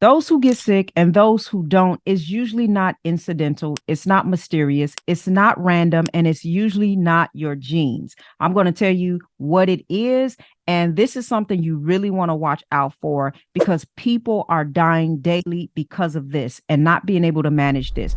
Those who get sick and those who don't is usually not incidental. It's not mysterious. It's not random. And it's usually not your genes. I'm going to tell you what it is. And this is something you really want to watch out for because people are dying daily because of this and not being able to manage this.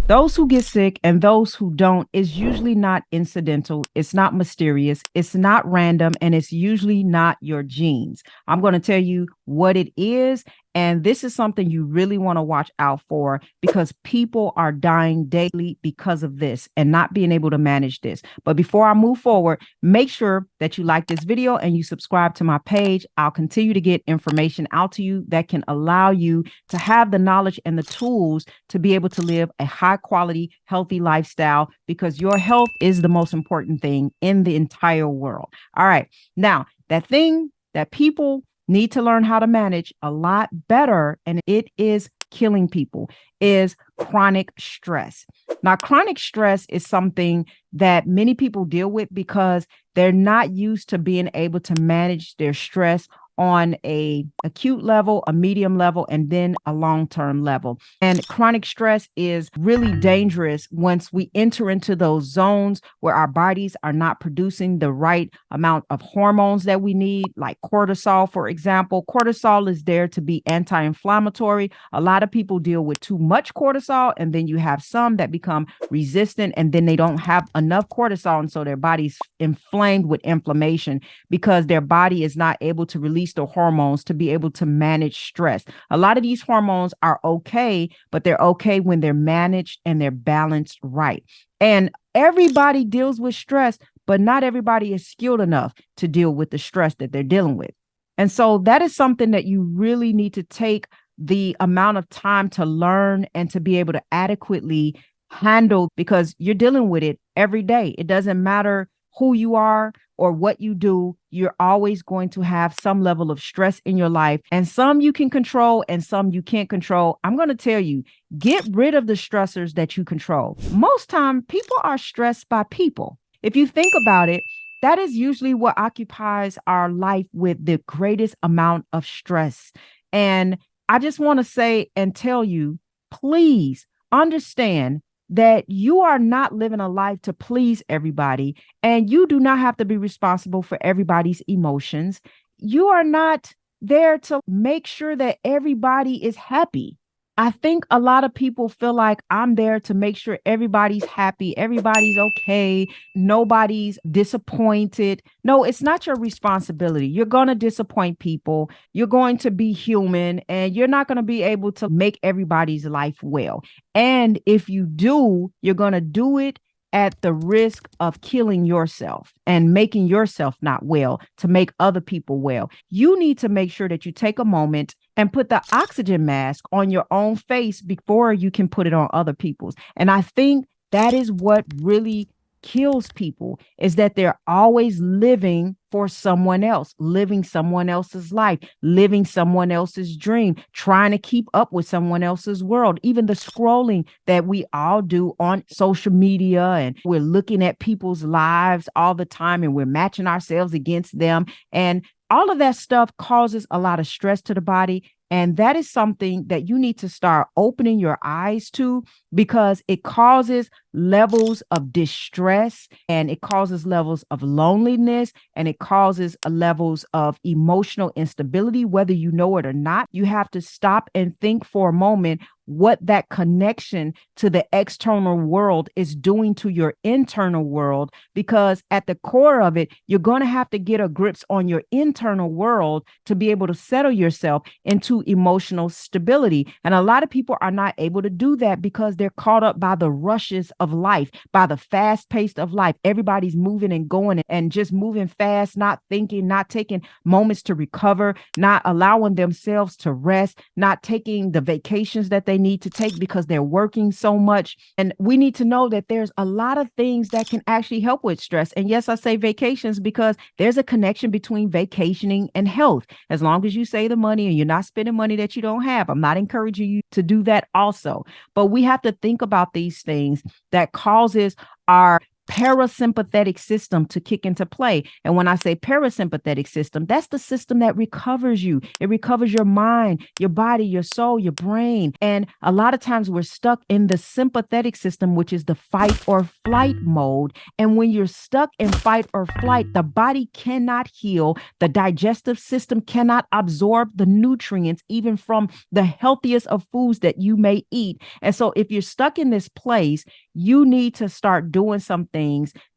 Those who get sick and those who don't is usually not incidental. It's not mysterious. It's not random. And it's usually not your genes. I'm going to tell you what it is. And this is something you really want to watch out for because people are dying daily because of this and not being able to manage this. But before I move forward, make sure that you like this video and you subscribe to my page. I'll continue to get information out to you that can allow you to have the knowledge and the tools to be able to live a high quality, healthy lifestyle because your health is the most important thing in the entire world. All right. Now, that thing that people need to learn how to manage a lot better, and it is killing people, is chronic stress. Now, chronic stress is something that many people deal with because they're not used to being able to manage their stress on a acute level, a medium level, and then a long-term level. And chronic stress is really dangerous once we enter into those zones where our bodies are not producing the right amount of hormones that we need, like cortisol, for example. Cortisol is there to be anti-inflammatory. A lot of people deal with too much cortisol, and then you have some that become resistant, and then they don't have enough cortisol, and so their body's inflamed with inflammation because their body is not able to release the hormones to be able to manage stress. A lot of these hormones are okay, but they're okay when they're managed and they're balanced right. And everybody deals with stress, but not everybody is skilled enough to deal with the stress that they're dealing with. And so that is something that you really need to take the amount of time to learn and to be able to adequately handle because you're dealing with it every day. It doesn't matter who you are or what you do, you're always going to have some level of stress in your life, and some you can control and some you can't control. I'm going to tell you, get rid of the stressors that you control. Most time, people are stressed by people. If you think about it, that is usually what occupies our life with the greatest amount of stress. And I just want to say and tell you, please understand that you are not living a life to please everybody, and you do not have to be responsible for everybody's emotions. You are not there to make sure that everybody is happy. I think a lot of people feel like I'm there to make sure everybody's happy, everybody's okay, nobody's disappointed. No, it's not your responsibility. You're going to disappoint people. You're going to be human, and you're not going to be able to make everybody's life well. And if you do, you're going to do it at the risk of killing yourself and making yourself not well to make other people well. You need to make sure that you take a moment and put the oxygen mask on your own face before you can put it on other people's. And I think that is what really kills people, is that they're always living for someone else, living someone else's life, living someone else's dream, trying to keep up with someone else's world. Even the scrolling that we all do on social media, and we're looking at people's lives all the time and we're matching ourselves against them. And all of that stuff causes a lot of stress to the body. And that is something that you need to start opening your eyes to, because it causes levels of distress, and it causes levels of loneliness, and it causes levels of emotional instability, whether you know it or not. You have to stop and think for a moment what that connection to the external world is doing to your internal world, because at the core of it, you're going to have to get a grips on your internal world to be able to settle yourself into emotional stability. And a lot of people are not able to do that because they're caught up by the rushes of life, by the fast pace of life. Everybody's moving and going and just moving fast, not thinking, not taking moments to recover, not allowing themselves to rest, not taking the vacations that they need to take because they're working so much. And we need to know that there's a lot of things that can actually help with stress. And yes, I say vacations because there's a connection between vacationing and health. As long as you save the money and you're not spending money that you don't have, I'm not encouraging you to do that also. But we have to think about these things that causes our parasympathetic system to kick into play. And when I say parasympathetic system, that's the system that recovers you. It recovers your mind, your body, your soul, your brain. And a lot of times we're stuck in the sympathetic system, which is the fight or flight mode. And when you're stuck in fight or flight, the body cannot heal. The digestive system cannot absorb the nutrients, even from the healthiest of foods that you may eat. And so if you're stuck in this place, you need to start doing some things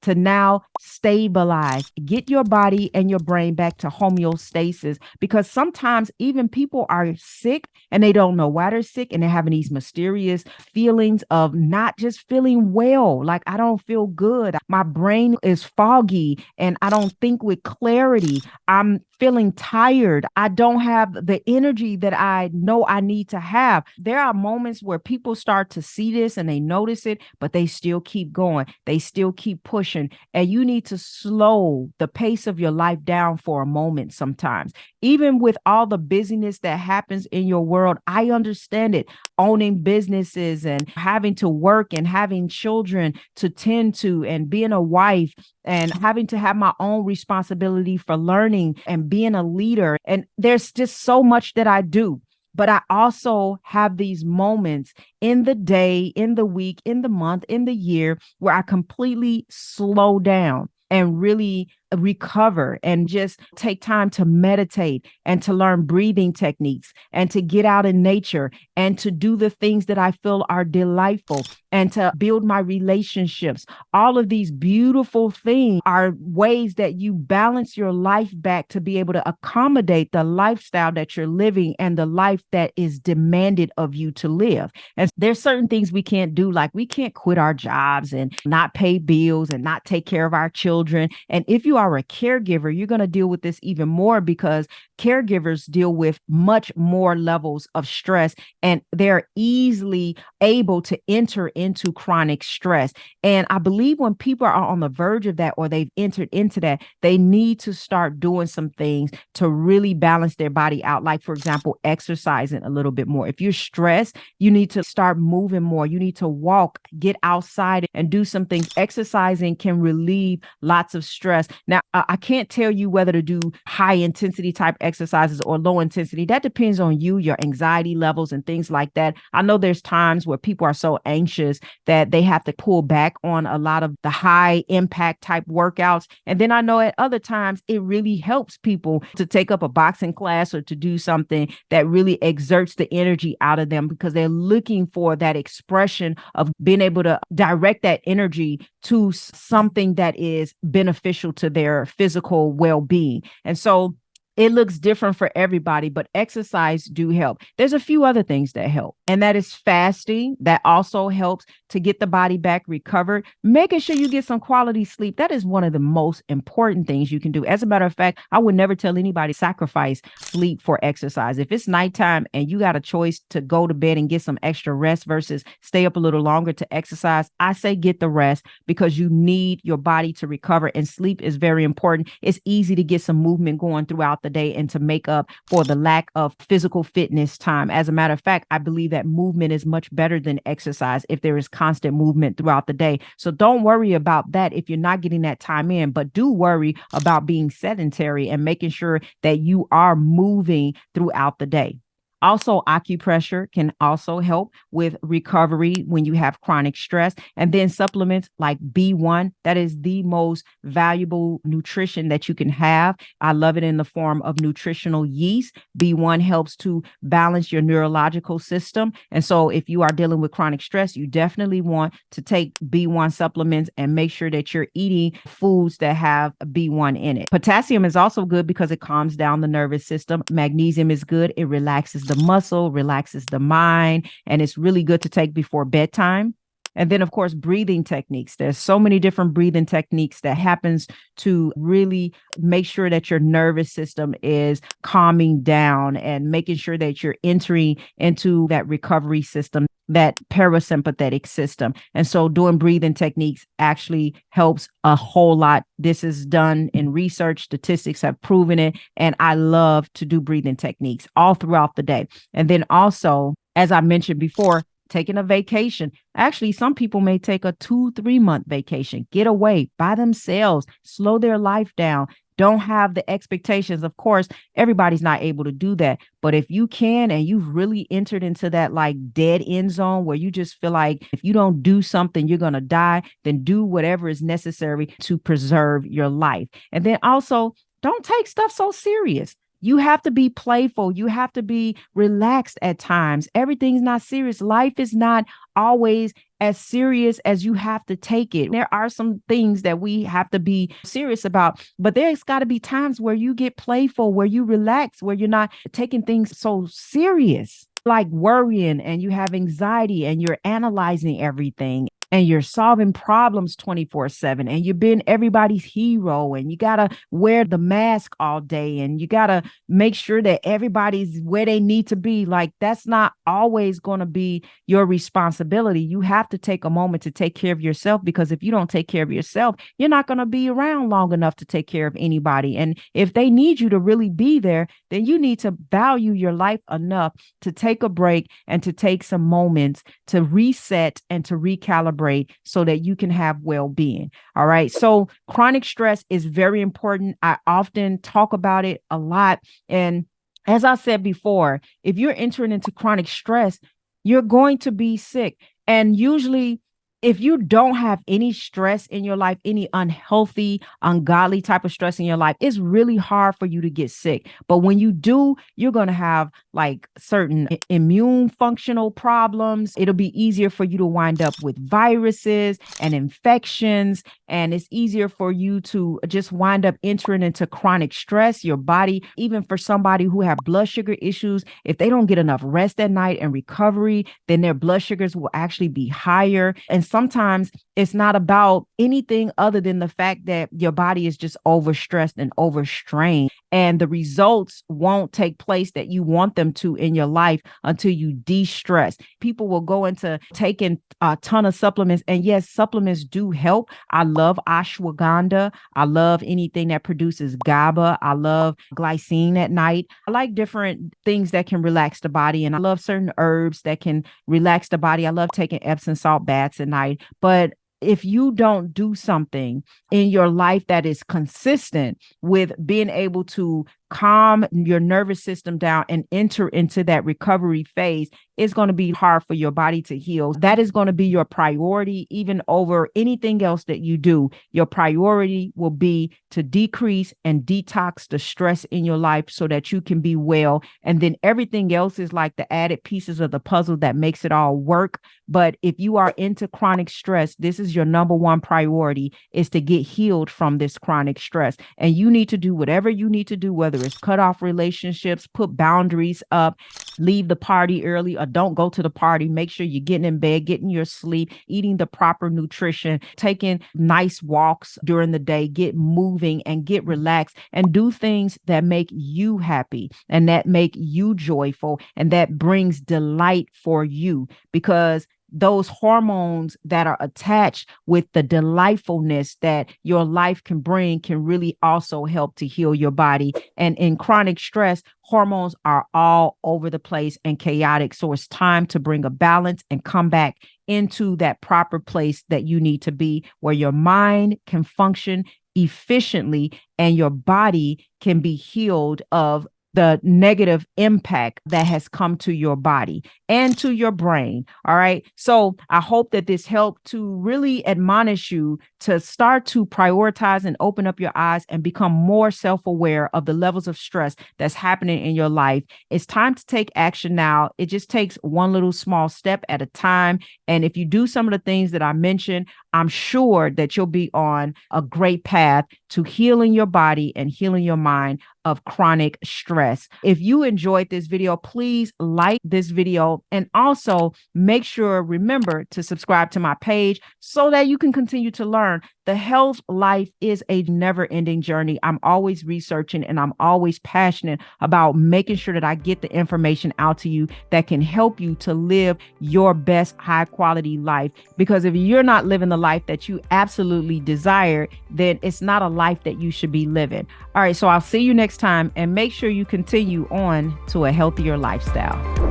to now stabilize, get your body and your brain back to homeostasis, because sometimes even people are sick and they don't know why they're sick, and they're having these mysterious feelings of not just feeling well. Like, I don't feel good. My brain is foggy and I don't think with clarity. I'm feeling tired. I don't have the energy that I know I need to have. There are moments where people start to see this and they notice it, but they still keep going. They still keep pushing. And you need to slow the pace of your life down for a moment sometimes. Even with all the busyness that happens in your world, I understand it. Owning businesses and having to work and having children to tend to and being a wife and having to have my own responsibility for learning and being a leader. And there's just so much that I do. But I also have these moments in the day, in the week, in the month, in the year where I completely slow down and really recover and just take time to meditate and to learn breathing techniques and to get out in nature and to do the things that I feel are delightful and to build my relationships. All of these beautiful things are ways that you balance your life back to be able to accommodate the lifestyle that you're living and the life that is demanded of you to live. And there's certain things we can't do, like we can't quit our jobs and not pay bills and not take care of our children. And if you are a caregiver, you're going to deal with this even more, because caregivers deal with much more levels of stress and they're easily able to enter into chronic stress. And I believe when people are on the verge of that or they've entered into that, they need to start doing some things to really balance their body out. Like, for example, exercising a little bit more. If you're stressed, you need to start moving more. You need to walk, get outside and do some things. Exercising can relieve lots of stress. Now, I can't tell you whether to do high intensity type exercises or low intensity. That depends on you, your anxiety levels and things like that. I know there's times where people are so anxious that they have to pull back on a lot of the high impact type workouts. And then I know at other times it really helps people to take up a boxing class or to do something that really exerts the energy out of them, because they're looking for that expression of being able to direct that energy to something that is beneficial to their physical well-being. And so it looks different for everybody, but exercise do help. There's a few other things that help, and that is fasting. That also helps to get the body back recovered. Making sure you get some quality sleep. That is one of the most important things you can do. As a matter of fact, I would never tell anybody sacrifice sleep for exercise. If it's nighttime and you got a choice to go to bed and get some extra rest versus stay up a little longer to exercise, I say get the rest, because you need your body to recover, and sleep is very important. It's easy to get some movement going throughout the day and to make up for the lack of physical fitness time. As a matter of fact, I believe that movement is much better than exercise if there is constant movement throughout the day. So don't worry about that if you're not getting that time in, but do worry about being sedentary and making sure that you are moving throughout the day. Also, acupressure can also help with recovery when you have chronic stress. And then supplements like B1, that is the most valuable nutrition that you can have. I love it in the form of nutritional yeast. B1 helps to balance your neurological system. And so if you are dealing with chronic stress, you definitely want to take B1 supplements and make sure that you're eating foods that have B1 in it. Potassium is also good because it calms down the nervous system. Magnesium is good. It relaxes the muscle, relaxes the mind, and it's really good to take before bedtime. And then, of course, breathing techniques. There's so many different breathing techniques that happens to really make sure that your nervous system is calming down and making sure that you're entering into that recovery system, that parasympathetic system. And so doing breathing techniques actually helps a whole lot. This is done in research. Statistics have proven it. And I love to do breathing techniques all throughout the day. And then also, as I mentioned before, taking a vacation. Actually, some people may take a 2-3 month vacation, get away by themselves, slow their life down. Don't have the expectations. Of course, everybody's not able to do that. But if you can, and you've really entered into that like dead end zone where you just feel like if you don't do something, you're going to die, then do whatever is necessary to preserve your life. And then also, don't take stuff so serious. You have to be playful. You have to be relaxed at times. Everything's not serious. Life is not always as serious as you have to take it. There are some things that we have to be serious about, but there's got to be times where you get playful, where you relax, where you're not taking things so serious, like worrying and you have anxiety and you're analyzing everything and you're solving problems 24/7 and you've been everybody's hero and you got to wear the mask all day and you got to make sure that everybody's where they need to be. Like that's not always going to be your responsibility. You have to take a moment to take care of yourself, because if you don't take care of yourself, you're not going to be around long enough to take care of anybody. And if they need you to really be there, then you need to value your life enough to take a break and to take some moments to reset and to recalibrate so that you can have well-being. All right. So chronic stress is very important. I often talk about it a lot. And as I said before, if you're entering into chronic stress, you're going to be sick. And usually, if you don't have any stress in your life, any unhealthy, ungodly type of stress in your life, it's really hard for you to get sick. But when you do, you're going to have like certain immune functional problems. It'll be easier for you to wind up with viruses and infections. And it's easier for you to just wind up entering into chronic stress. Your body, even for somebody who have blood sugar issues, if they don't get enough rest at night and recovery, then their blood sugars will actually be higher. And sometimes it's not about anything other than the fact that your body is just overstressed and overstrained, and the results won't take place that you want them to in your life until you de-stress. People will go into taking a ton of supplements, and yes, supplements do help. I love ashwagandha. I love anything that produces GABA. I love glycine at night. I like different things that can relax the body, and I love certain herbs that can relax the body. I love taking Epsom salt baths at night. But if you don't do something in your life that is consistent with being able to calm your nervous system down and enter into that recovery phase, it's going to be hard for your body to heal. That is going to be your priority, even over anything else that you do. Your priority will be to decrease and detox the stress in your life so that you can be well. And then everything else is like the added pieces of the puzzle that makes it all work. But if you are into chronic stress, this is your number one priority, is to get healed from this chronic stress. And you need to do whatever you need to do, whether it's cut off relationships, put boundaries up, leave the party early, or don't go to the party. Make sure you're getting in bed, getting your sleep, eating the proper nutrition, taking nice walks during the day, get moving and get relaxed, and do things that make you happy and that make you joyful and that brings delight for you, because those hormones that are attached with the delightfulness that your life can bring can really also help to heal your body. And in chronic stress, hormones are all over the place and chaotic. So it's time to bring a balance and come back into that proper place that you need to be, where your mind can function efficiently and your body can be healed of the negative impact that has come to your body and to your brain. All right. So I hope that this helped to really admonish you to start to prioritize and open up your eyes and become more self-aware of the levels of stress that's happening in your life. It's time to take action now. It just takes one little small step at a time. And if you do some of the things that I mentioned, I'm sure that you'll be on a great path to healing your body and healing your mind of chronic stress. If you enjoyed this video, please like this video and also make sure, remember to subscribe to my page so that you can continue to learn. The health life is a never-ending journey. I'm always researching and I'm always passionate about making sure that I get the information out to you that can help you to live your best high-quality life. Because if you're not living the life that you absolutely desire, then it's not a life that you should be living. All right, so I'll see you next time, and make sure you continue on to a healthier lifestyle.